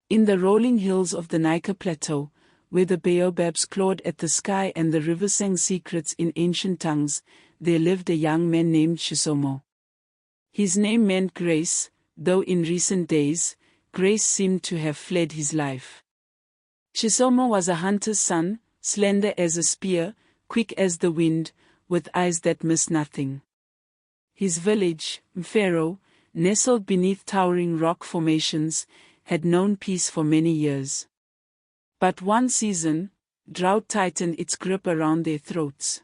In the rolling hills of the Nika Plateau, where the baobabs clawed at the sky and the river sang secrets in ancient tongues, there lived a young man named Chisomo. His name meant grace, though in recent days, grace seemed to have fled his life. Chisomo was a hunter's son, slender as a spear, quick as the wind, with eyes that missed nothing. His village, Mfero, nestled beneath towering rock formations, had known peace for many years. But one season, drought tightened its grip around their throats.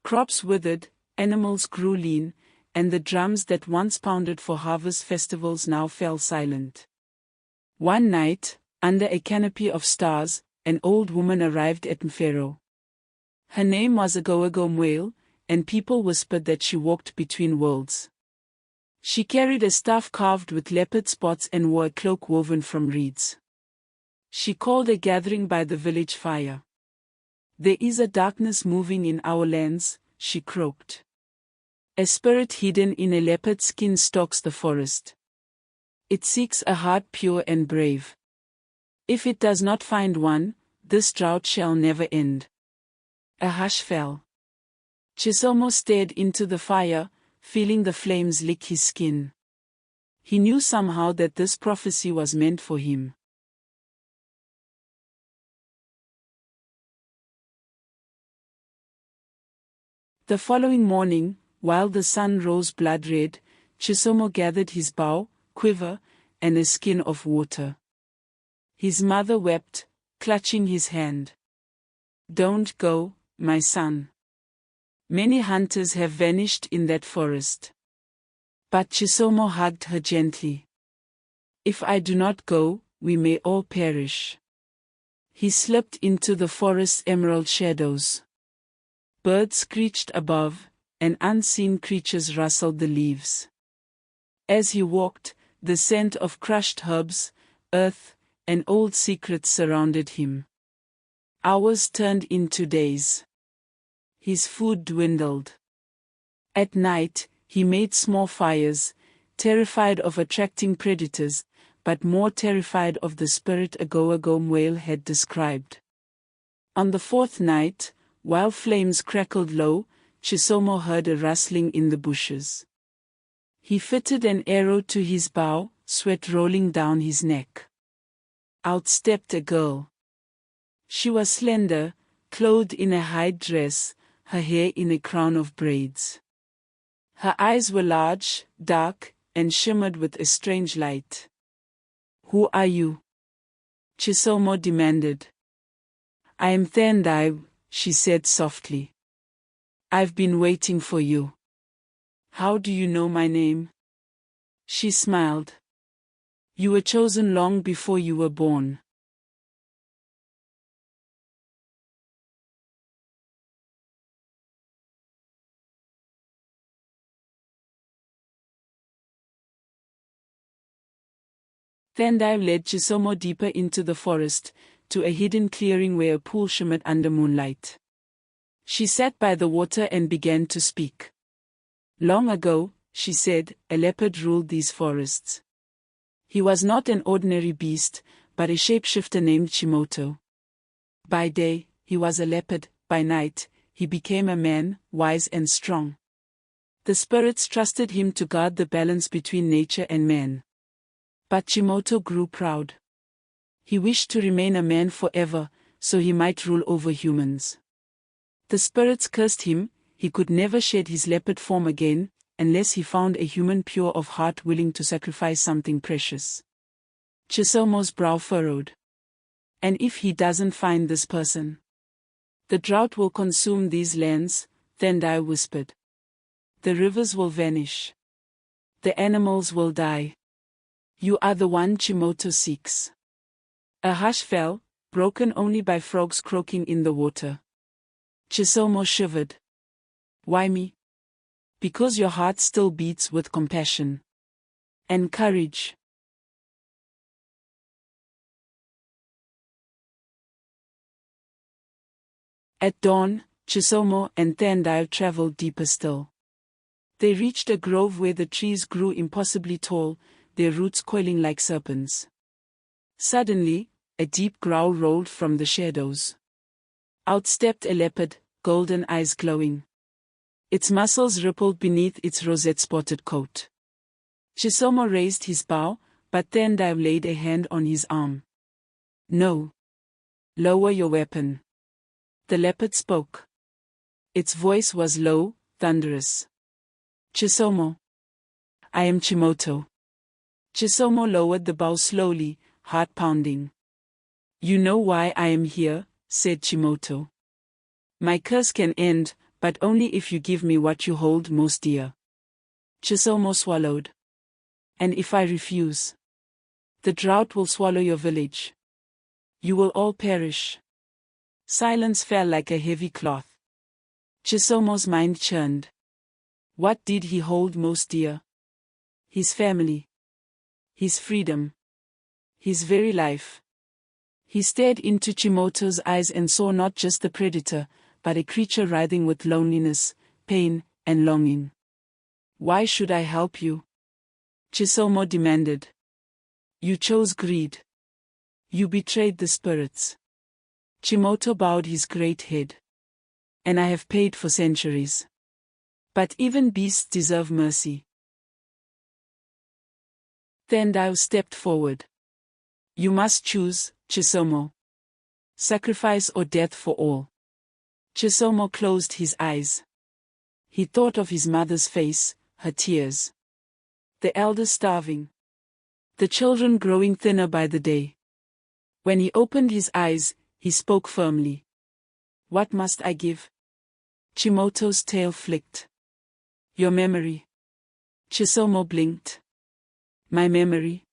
Crops withered, animals grew lean, and the drums that once pounded for harvest festivals now fell silent. One night, under a canopy of stars, an old woman arrived at Mfero. Her name was Agoagomwale, and people whispered that she walked between worlds. She carried a staff carved with leopard spots and wore a cloak woven from reeds. She called a gathering by the village fire. "There is a darkness moving in our lands," she croaked. "A spirit hidden in a leopard skin stalks the forest. It seeks a heart pure and brave. If it does not find one, this drought shall never end." A hush fell. Chisomo stared into the fire, feeling the flames lick his skin. He knew somehow that this prophecy was meant for him. The following morning, while the sun rose blood-red, Chisomo gathered his bow, quiver, and a skin of water. His mother wept, clutching his hand. "Don't go, my son. Many hunters have vanished in that forest." But Chisomo hugged her gently. "If I do not go, we may all perish." He slipped into the forest's emerald shadows. Birds screeched above, and unseen creatures rustled the leaves. As he walked, the scent of crushed herbs, earth, and old secrets surrounded him. Hours turned into days. His food dwindled. At night, he made small fires, terrified of attracting predators, but more terrified of the spirit Agoagomwale had described. On the fourth night, while flames crackled low, Chisomo heard a rustling in the bushes. He fitted an arrow to his bow, sweat rolling down his neck. Out stepped a girl. She was slender, clothed in a hide dress, her hair in a crown of braids. Her eyes were large, dark, and shimmered with a strange light. "Who are you?" Chisomo demanded. "I am Thandai," she said softly. "I've been waiting for you." "How do you know my name?" She smiled. "You were chosen long before you were born." Thandai led Chisomo deeper into the forest, to a hidden clearing where a pool shimmered under moonlight. She sat by the water and began to speak. "Long ago," she said, "a leopard ruled these forests. He was not an ordinary beast, but a shapeshifter named Chimoto. By day, he was a leopard, by night, he became a man, wise and strong. The spirits trusted him to guard the balance between nature and man. But Chimoto grew proud. He wished to remain a man forever, so he might rule over humans. The spirits cursed him, he could never shed his leopard form again, unless he found a human pure of heart willing to sacrifice something precious." Chisomo's brow furrowed. "And if he doesn't find this person?" "The drought will consume these lands," Thandai whispered. "The rivers will vanish. The animals will die. You are the one Chimoto seeks." A hush fell, broken only by frogs croaking in the water. Chisomo shivered. "Why me?" "Because your heart still beats with compassion. And courage." At dawn, Chisomo and Thandai traveled deeper still. They reached a grove where the trees grew impossibly tall, their roots coiling like serpents. Suddenly, a deep growl rolled from the shadows. Out stepped a leopard, golden eyes glowing. Its muscles rippled beneath its rosette-spotted coat. Chisomo raised his bow, but Tendai laid a hand on his arm. "No. Lower your weapon." The leopard spoke. Its voice was low, thunderous. "Chisomo. I am Chimoto." Chisomo lowered the bow slowly, heart pounding. "You know why I am here," said Chimoto. "My curse can end, but only if you give me what you hold most dear." Chisomo swallowed. "And if I refuse? The drought will swallow your village. You will all perish." Silence fell like a heavy cloth. Chisomo's mind churned. What did he hold most dear? His family. His freedom. His very life. He stared into Chimoto's eyes and saw not just a predator, but a creature writhing with loneliness, pain, and longing. "Why should I help you?" Chisomo demanded. "You chose greed. You betrayed the spirits." Chimoto bowed his great head. "And I have paid for centuries. But even beasts deserve mercy." Tendai stepped forward. "You must choose, Chisomo. Sacrifice or death for all." Chisomo closed his eyes. He thought of his mother's face, her tears. The elders starving. The children growing thinner by the day. When he opened his eyes, he spoke firmly. "What must I give?" Chimoto's tail flicked. "Your memory." Chisomo blinked. "My memory?"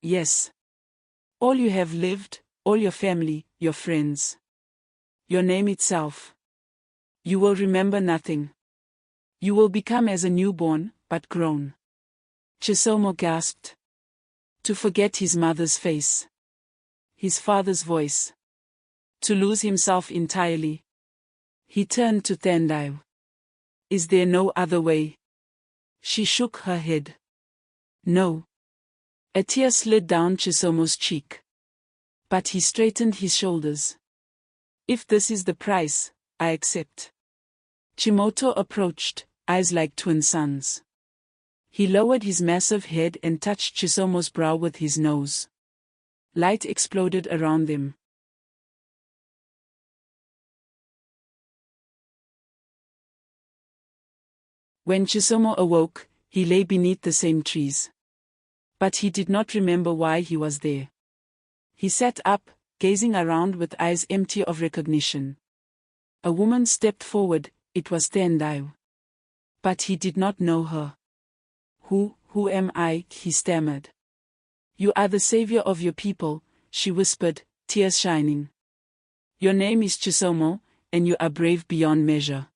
"Yes. All you have lived, all your family, your friends. Your name itself. You will remember nothing. You will become as a newborn, but grown." Chisomo gasped. To forget his mother's face. His father's voice. To lose himself entirely. He turned to Tendai. "Is there no other way?" She shook her head. "No." A tear slid down Chisomo's cheek. But he straightened his shoulders. "If this is the price, I accept." Chimoto approached, eyes like twin suns. He lowered his massive head and touched Chisomo's brow with his nose. Light exploded around them. When Chisomo awoke, he lay beneath the same trees. But he did not remember why he was there. He sat up, gazing around with eyes empty of recognition. A woman stepped forward, it was Tendai. But he did not know her. Who am I?" he stammered. "You are the savior of your people," she whispered, tears shining. "Your name is Chisomo, and you are brave beyond measure."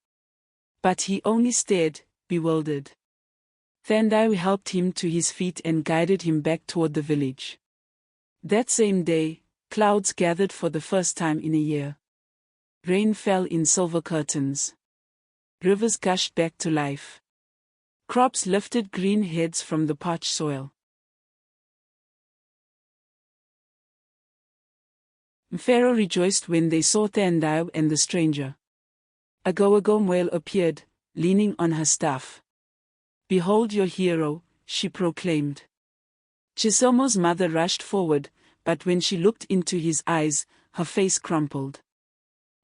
But he only stared, bewildered. Tendai helped him to his feet and guided him back toward the village. That same day, clouds gathered for the first time in a year. Rain fell in silver curtains. Rivers gushed back to life. Crops lifted green heads from the parched soil. Pharaoh rejoiced when they saw Tendai and the stranger. A Goagomwale appeared, leaning on her staff. "Behold your hero," she proclaimed. Chisomo's mother rushed forward, but when she looked into his eyes, her face crumpled.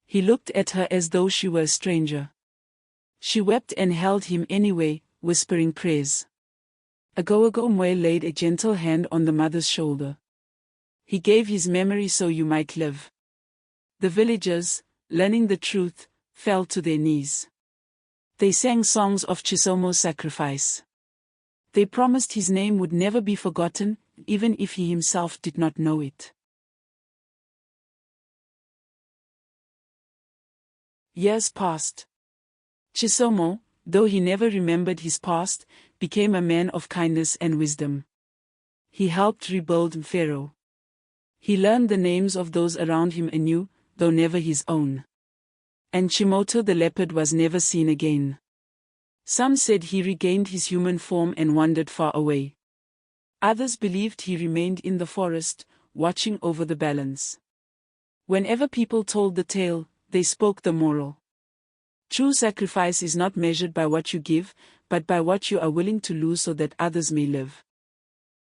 He looked at her as though she were a stranger. She wept and held him anyway, whispering prayers. A Goagomwe laid a gentle hand on the mother's shoulder. "He gave his memory so you might live." The villagers, learning the truth, fell to their knees. They sang songs of Chisomo's sacrifice. They promised his name would never be forgotten, even if he himself did not know it. Years passed. Chisomo, though he never remembered his past, became a man of kindness and wisdom. He helped rebuild Pharaoh. He learned the names of those around him anew, though never his own. And Chimoto the leopard was never seen again. Some said he regained his human form and wandered far away. Others believed he remained in the forest, watching over the balance. Whenever people told the tale, they spoke the moral. True sacrifice is not measured by what you give, but by what you are willing to lose so that others may live.